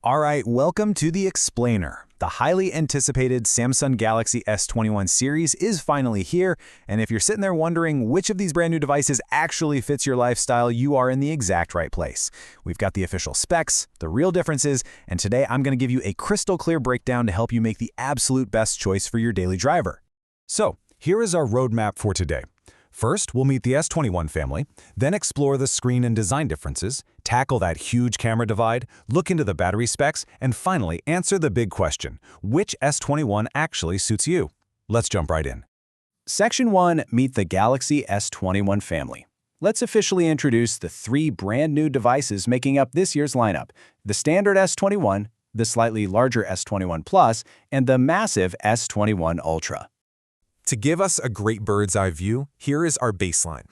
All right, welcome to the Explainer. The highly anticipated Samsung Galaxy S21 series is finally here, and if you're sitting there wondering which of these brand new devices actually fits your lifestyle, you are in the exact right place. We've got the official specs, the real differences, and today I'm going to give you a crystal clear breakdown to help you make the absolute best choice for your daily driver. So, here is our roadmap for today. First, we'll meet the S21 family, then explore the screen and design differences, tackle that huge camera divide, look into the battery specs, and finally answer the big question, which S21 actually suits you? Let's jump right in. Section 1, meet the Galaxy S21 family. Let's officially introduce the three brand new devices making up this year's lineup: the standard S21, the slightly larger S21 Plus, and the massive S21 Ultra. To give us a great bird's eye view, here is our baseline.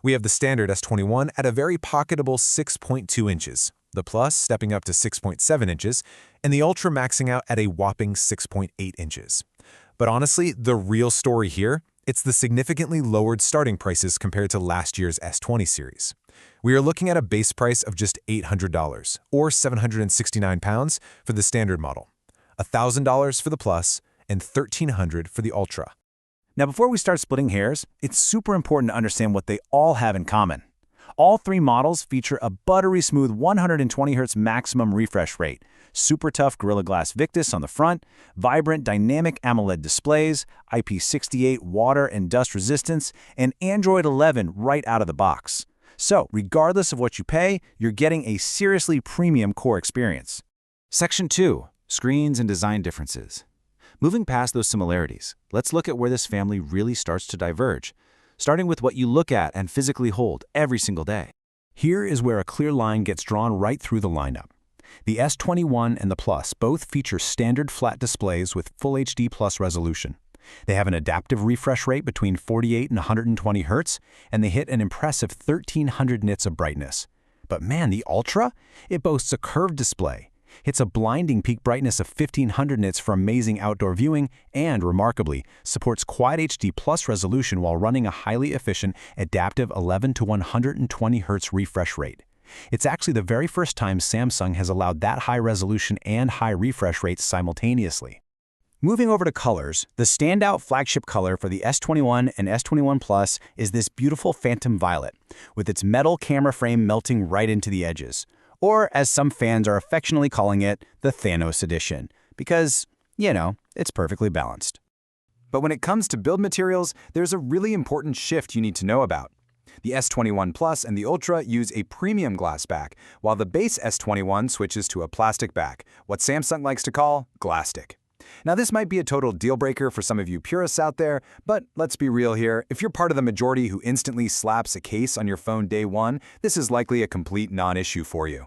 We have the standard S21 at a very pocketable 6.2 inches, the Plus stepping up to 6.7 inches, and the Ultra maxing out at a whopping 6.8 inches. But honestly, the real story here, it's the significantly lowered starting prices compared to last year's S20 series. We are looking at a base price of just $800, or £769 for the standard model, $1,000 for the Plus, and $1,300 for the Ultra. Now, before we start splitting hairs, it's super important to understand what they all have in common. All three models feature a buttery smooth 120Hz maximum refresh rate, super tough Gorilla Glass Victus on the front, vibrant dynamic AMOLED displays, IP68 water and dust resistance, and Android 11 right out of the box. So, regardless of what you pay, you're getting a seriously premium core experience. Section 2, screens and design differences. Moving past those similarities, let's look at where this family really starts to diverge, starting with what you look at and physically hold every single day. Here is where a clear line gets drawn right through the lineup. The S21 and the Plus both feature standard flat displays with Full HD Plus resolution. They have an adaptive refresh rate between 48 and 120 Hz, and they hit an impressive 1,300 nits of brightness. But man, the Ultra? It boasts a curved display, hits a blinding peak brightness of 1,500 nits for amazing outdoor viewing, and, remarkably, supports Quad HD Plus resolution while running a highly efficient adaptive 11 to 120 Hz refresh rate. It's actually the very first time Samsung has allowed that high resolution and high refresh rates simultaneously. Moving over to colors, the standout flagship color for the S21 and S21 Plus is this beautiful Phantom Violet, with its metal camera frame melting right into the edges. Or, as some fans are affectionately calling it, the Thanos edition, because, it's perfectly balanced. But when it comes to build materials, there's a really important shift you need to know about. The S21 Plus and the Ultra use a premium glass back, while the base S21 switches to a plastic back, what Samsung likes to call Glastic. Now, this might be a total deal breaker for some of you purists out there, but let's be real here. If you're part of the majority who instantly slaps a case on your phone day one, this is likely a complete non-issue for you.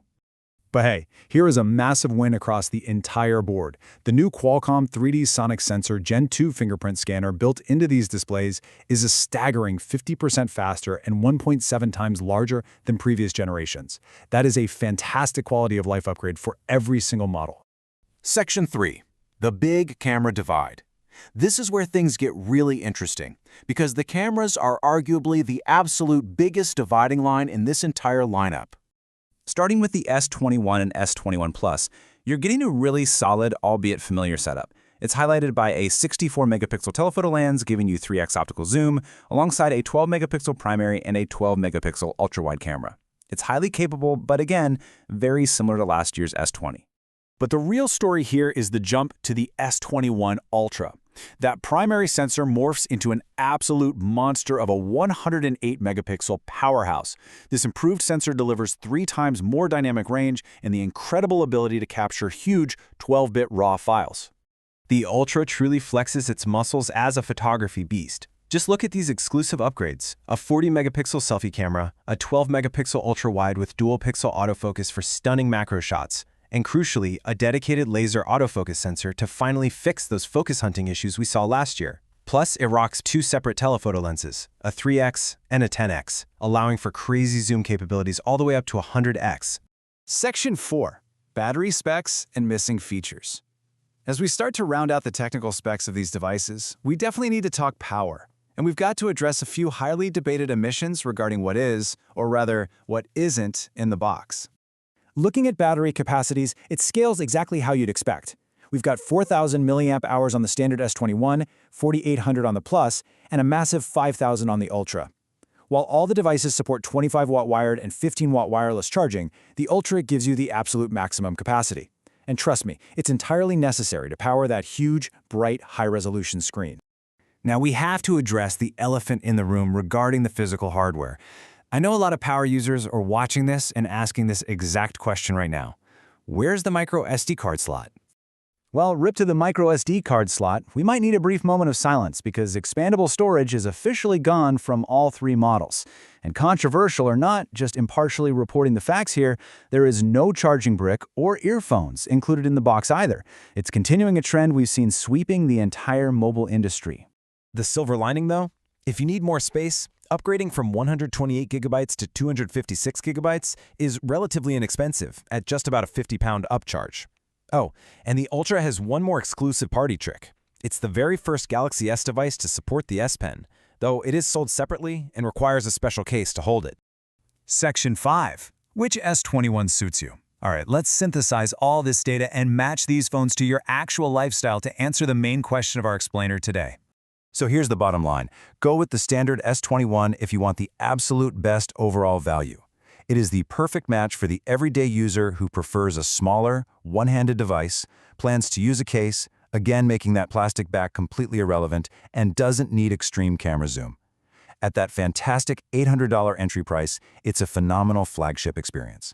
But hey, here is a massive win across the entire board. The new Qualcomm 3D Sonic Sensor Gen 2 fingerprint scanner built into these displays is a staggering 50% faster and 1.7 times larger than previous generations. That is a fantastic quality of life upgrade for every single model. Section 3, the big camera divide. This is where things get really interesting, because the cameras are arguably the absolute biggest dividing line in this entire lineup. Starting with the S21 and S21 Plus, you're getting a really solid, albeit familiar setup. It's highlighted by a 64-megapixel telephoto lens giving you 3x optical zoom, alongside a 12-megapixel primary and a 12-megapixel ultra-wide camera. It's highly capable, but again, very similar to last year's S20. But the real story here is the jump to the S21 Ultra. That primary sensor morphs into an absolute monster of a 108-megapixel powerhouse. This improved sensor delivers 3 times more dynamic range and the incredible ability to capture huge 12-bit RAW files. The Ultra truly flexes its muscles as a photography beast. Just look at these exclusive upgrades: a 40-megapixel selfie camera, a 12-megapixel ultra-wide with dual-pixel autofocus for stunning macro shots, and crucially, a dedicated laser autofocus sensor to finally fix those focus hunting issues we saw last year. Plus, it rocks 2 separate telephoto lenses, a 3x and a 10x, allowing for crazy zoom capabilities all the way up to 100x. Section 4, battery specs and missing features. As we start to round out the technical specs of these devices, we definitely need to talk power. And we've got to address a few highly debated omissions regarding what is, or rather, what isn't, in the box. Looking at battery capacities, it scales exactly how you'd expect. We've got 4,000 milliamp hours on the standard S21, 4,800 on the Plus, and a massive 5,000 on the Ultra. While all the devices support 25-watt wired and 15-watt wireless charging, the Ultra gives you the absolute maximum capacity. And trust me, it's entirely necessary to power that huge, bright, high-resolution screen. Now we have to address the elephant in the room regarding the physical hardware. I know a lot of power users are watching this and asking this exact question right now. Where's the micro SD card slot? Well, rip to the micro SD card slot, we might need a brief moment of silence because expandable storage is officially gone from all three models. And controversial or not, just impartially reporting the facts here, there is no charging brick or earphones included in the box either. It's continuing a trend we've seen sweeping the entire mobile industry. The silver lining, though? If you need more space, upgrading from 128 gigabytes to 256 gigabytes is relatively inexpensive at just about a 50-pound upcharge. Oh, and the Ultra has one more exclusive party trick. It's the very first Galaxy S device to support the S Pen, though it is sold separately and requires a special case to hold it. Section 5. Which S21 suits you? All right, let's synthesize all this data and match these phones to your actual lifestyle to answer the main question of our explainer today. So here's the bottom line. Go with the standard S21 if you want the absolute best overall value. It is the perfect match for the everyday user who prefers a smaller, one-handed device, plans to use a case, again making that plastic back completely irrelevant, and doesn't need extreme camera zoom. At that fantastic $800 entry price, it's a phenomenal flagship experience.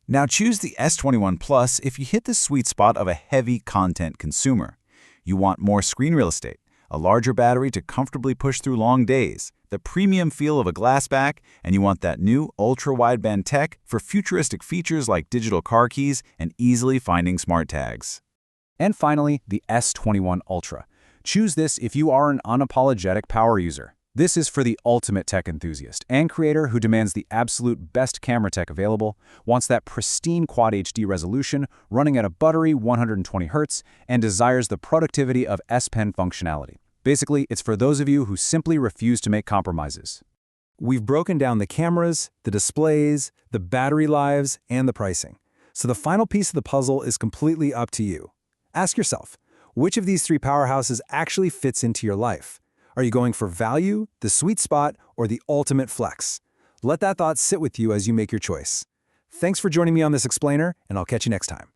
Now choose the S21 Plus if you hit the sweet spot of a heavy content consumer. You want more screen real estate, a larger battery to comfortably push through long days, the premium feel of a glass back, and you want that new ultra-wideband tech for futuristic features like digital car keys and easily finding smart tags. And finally, the S21 Ultra. Choose this if you are an unapologetic power user. This is for the ultimate tech enthusiast and creator who demands the absolute best camera tech available, wants that pristine Quad HD resolution running at a buttery 120 Hz, and desires the productivity of S Pen functionality. Basically, it's for those of you who simply refuse to make compromises. We've broken down the cameras, the displays, the battery lives, and the pricing. So the final piece of the puzzle is completely up to you. Ask yourself, which of these three powerhouses actually fits into your life? Are you going for value, the sweet spot, or the ultimate flex? Let that thought sit with you as you make your choice. Thanks for joining me on this explainer, and I'll catch you next time.